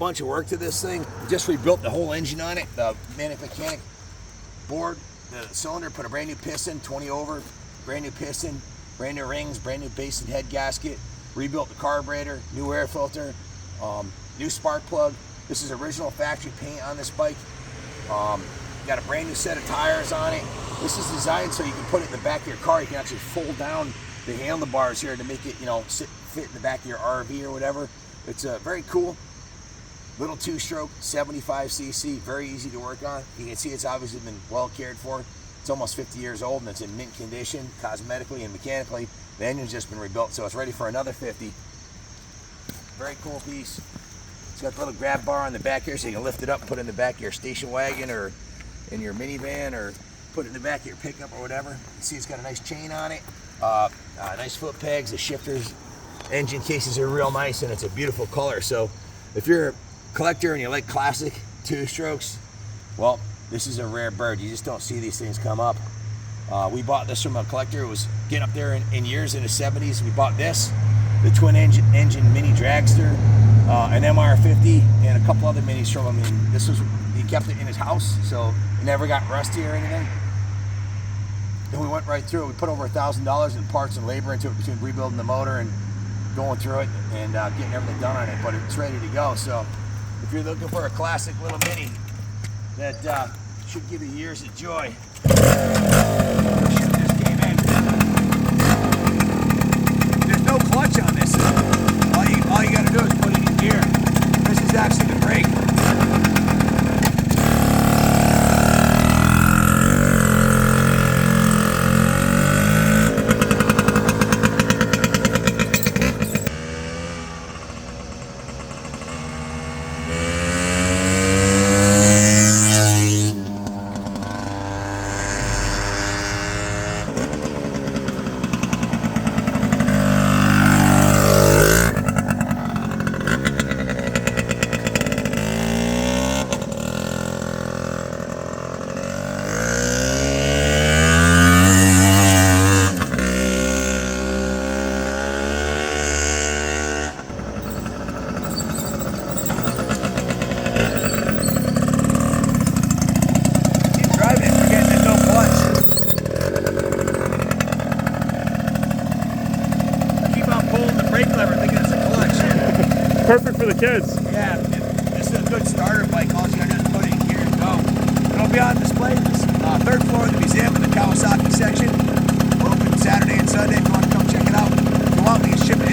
bunch of work to this thing. Just rebuilt the whole engine on it. The mechanic board, the cylinder, put a brand new piston, 20 over, brand new piston, brand new rings, brand new base and head gasket. Rebuilt the carburetor, new air filter, new spark plug. This is original factory paint on this bike. Got a brand new set of tires on it. This is designed so you can put it in the back of your car. You can actually fold down the handlebars here to make it, you know, fit in the back of your RV or whatever. It's very cool. Little two-stroke, 75cc, very easy to work on. You can see it's obviously been well cared for. It's almost 50 years old and it's in mint condition, cosmetically and mechanically. The engine's just been rebuilt, so it's ready for another 50. Very cool piece. It's got the little grab bar on the back here so you can lift it up and put it in the back of your station wagon or in your minivan or put it in the back of your pickup or whatever. You see it's got a nice chain on it, nice foot pegs, the shifters, engine cases are real nice, and it's a beautiful color. So if you're a collector and you like classic two-strokes, well, this is a rare bird. You just don't see these things come up. We bought this from a collector who was getting up there in years in the 70s. We bought this, the twin engine mini dragster, an MR50, and a couple other minis from him. And this was, he kept it in his house, so it never got rusty or anything. And we went right through it. We put over $1,000 in parts and labor into it between rebuilding the motor and going through it and getting everything done on it, but it's ready to go. So if you're looking for a classic little mini that should give you years of joy, just came in. There's no clutch on this. All you got to do is put it in gear. This is actually the brake. Perfect for the kids. Yeah, this is a good starter bike. All you gotta do is put it in gear and go. It'll be on display this third floor of the museum in the Kawasaki section. We're open Saturday and Sunday if you want to come check it out. If you want, we can ship it